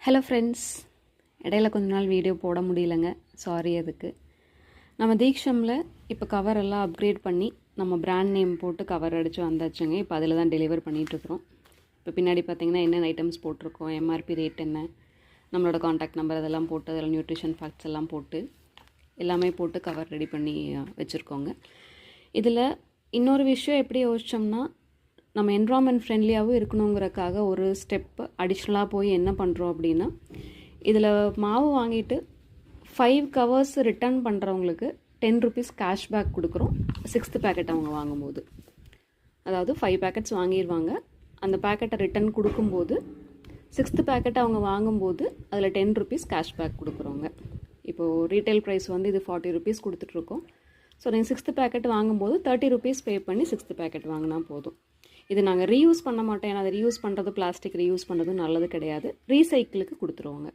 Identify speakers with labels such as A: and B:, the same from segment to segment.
A: Hello friends, இடையில கொஞ்ச நாள் வீடியோ போட முடியலங்க, சாரி. அதுக்கு நம்ம தீக்ஷமில் இப்போ கவர் எல்லாம் அப்கிரேட் பண்ணி நம்ம பிராண்ட் நேம் போட்டு கவர் அடித்து வந்தாச்சுங்க. இப்போ அதில் தான் டெலிவர் பண்ணிகிட்ருக்குறோம். இப்போ பின்னாடி பார்த்திங்கன்னா என்னென்ன ஐட்டம்ஸ் போட்டிருக்கோம், எம்ஆர்பி ரேட் என்ன, நம்மளோட காண்டாக்ட் நம்பர் அதெல்லாம் போட்டு அதில் நியூட்ரிஷன் ஃபேக்ட்ஸ் எல்லாம் போட்டு எல்லாமே போட்டு கவர் ரெடி பண்ணி வச்சுருக்கோங்க. இதில் இன்னொரு விஷயம் எப்படி யோசித்தோம்னா, நம்ம என்விரான்மெண்ட் ஃப்ரெண்ட்லியாகவும் இருக்கணுங்கிறக்காக ஒரு ஸ்டெப் அடிஷ்னலாக போய் என்ன பண்ணுறோம் அப்படின்னா, இதில் மாவு வாங்கிட்டு 5 கவர்ஸ் ரிட்டர்ன் பண்ணுறவங்களுக்கு 10 ருபீஸ் கேஷ்பேக் கொடுக்குறோம். 6th பேக்கெட் அவங்க வாங்கும்போது, அதாவது 5 பேக்கெட்ஸ் வாங்கிடுவாங்க. அந்த பேக்கெட்டை ரிட்டர்ன் கொடுக்கும்போது 6th பேக்கெட் அவங்க வாங்கும்போது அதில் 10 ருபீஸ் கேஷ்பேக் கொடுக்குறோங்க. இப்போது ரீட்டைல் ப்ரைஸ் வந்து இது 40 ருபீஸ் கொடுத்துட்ருக்கோம். ஸோ நீங்கள் 6th பேக்கெட் வாங்கும்போது 30 ருபீஸ் பே பண்ணி 6th பேக்கெட் வாங்கினா போதும். இது நாங்கள் ரீயூஸ் பண்ண மாட்டோம், ஏன்னா அதை ரீயூஸ் பண்ணுறது, பிளாஸ்டிக் ரீயூஸ் பண்ணுறது நல்லது கிடையாது. ரீசைக்கிளுக்கு கொடுத்துருவோங்க.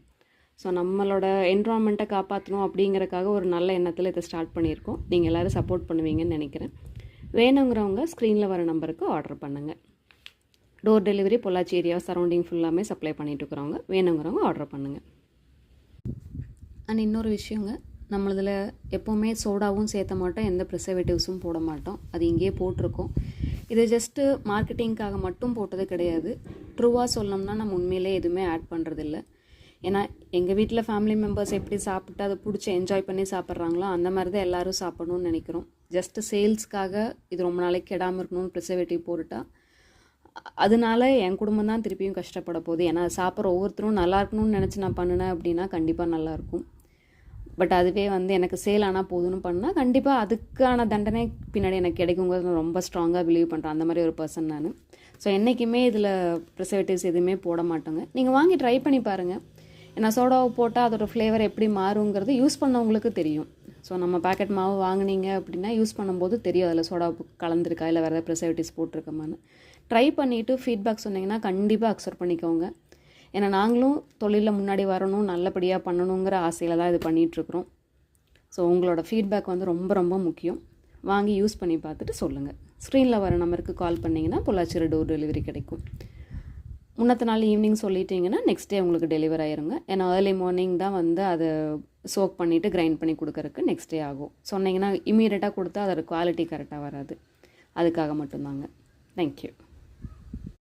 A: ஸோ நம்மளோட என்விரான்மெண்ட்டை காப்பாற்றணும் அப்படிங்கிறக்காக ஒரு நல்ல எண்ணத்தில் இதை ஸ்டார்ட் பண்ணியிருக்கோம். நீங்கள் எல்லோரும் சப்போர்ட் பண்ணுவீங்கன்னு நினைக்கிறேன். வேணுங்கிறவங்க ஸ்க்ரீனில் வர நம்பருக்கு ஆர்டர் பண்ணுங்கள். Door delivery Pollachi area surrounding ஃபுல்லாமே சப்ளை பண்ணிட்டு இருக்கிறவங்க, வேணுங்கிறவங்க ஆர்டர் பண்ணுங்கள். அண்ட் இன்னொரு விஷயங்க, நம்மளதில் எப்போவுமே சோடாவும் சேர்த்த மாட்டோம், எந்த ப்ரிசர்வேட்டிவ்ஸும் போட மாட்டோம். அது இங்கேயே போட்டிருக்கோம். இது ஜஸ்ட்டு மார்க்கெட்டிங்காக மட்டும் போட்டது கிடையாது. ட்ரூவாக சொல்லணும்னா நம்ம உண்மையிலே எதுவுமே ஆட் பண்ணுறதில்ல. ஏன்னா எங்கள் வீட்டில் ஃபேமிலி மெம்பர்ஸ் எப்படி சாப்பிட்டு அதை பிடிச்சி என்ஜாய் பண்ணி சாப்பிட்றாங்களோ அந்த மாதிரி தான் எல்லோரும் சாப்பிடணும்னு நினைக்கிறோம். ஜஸ்ட்டு சேல்ஸ்க்காக இது ரொம்ப நாளைக்கு கெடாமல் இருக்கணும்னு ப்ரிசர்வேட்டிவ் போட்டுட்டா அதனால என் குடும்பம் தான் திருப்பியும் கஷ்டப்பட போகுது. ஏன்னா சாப்பிட்ற ஒவ்வொருத்தரும் நல்லா இருக்கணும்னு நினச்சி நான் பண்ணினேன் அப்படின்னா கண்டிப்பாக நல்லாயிருக்கும். பட் அதுவே வந்து எனக்கு சேல் ஆனால் போதும்னு பண்ணால் கண்டிப்பாக அதுக்கான தண்டனை பின்னாடி எனக்கு கிடைக்குங்கிறது ரொம்ப ஸ்ட்ராங்காக பிலீவ் பண்ணுறேன். அந்த மாதிரி ஒரு பர்சன் நான். ஸோ என்றைக்குமே இதில் ப்ரிசர்வேட்டிவ்ஸ் எதுவுமே போட மாட்டோங்க. நீங்கள் வாங்கி ட்ரை பண்ணி பாருங்கள். ஏன்னா சோடாவை போட்டால் அதோட ஃப்ளேவர் எப்படி மாறுங்கிறது யூஸ் பண்ணவங்களுக்கு தெரியும். ஸோ நம்ம பேக்கெட் மாவு வாங்கினீங்க அப்படின்னா யூஸ் பண்ணும்போது தெரியும் அதில் சோடா கலந்துருக்கா இல்லை வேறு ஏதாவது ப்ரிசர்வேட்டிவ்ஸ் போட்டிருக்கோமான்னு. ட்ரை பண்ணிவிட்டு ஃபீட்பேக் சொன்னீங்கன்னா கண்டிப்பாக அக்செப்ட் பண்ணிக்கோங்க. ஏன்னா நாங்களும் தொழிலில் முன்னாடி வரணும், நல்லபடியாக பண்ணணுங்கிற ஆசையில் தான் இது பண்ணிகிட்ருக்குறோம். ஸோ உங்களோட ஃபீட்பேக் வந்து ரொம்ப ரொம்ப முக்கியம். வாங்கி யூஸ் பண்ணி பார்த்துட்டு சொல்லுங்கள். ஸ்க்ரீனில் வர நம்பருக்கு கால் பண்ணிங்கன்னா பொள்ளாச்சியில் டோர் டெலிவரி கிடைக்கும். முன்னத்த நாள் ஈவினிங் சொல்லிட்டீங்கன்னா நெக்ஸ்ட் டே உங்களுக்கு டெலிவர் ஆயிருங்க. ஏன்னா ஏர்லி மார்னிங் தான் வந்து அதை சோக் பண்ணிவிட்டு கிரைண்ட் பண்ணி கொடுக்கறதுக்கு நெக்ஸ்ட் டே ஆகும். சொன்னீங்கன்னா இமீடியட்டாக கொடுத்தா அதோட குவாலிட்டி கரெக்டாக வராது. அதுக்காக மட்டும்தாங்க. தேங்க்யூ.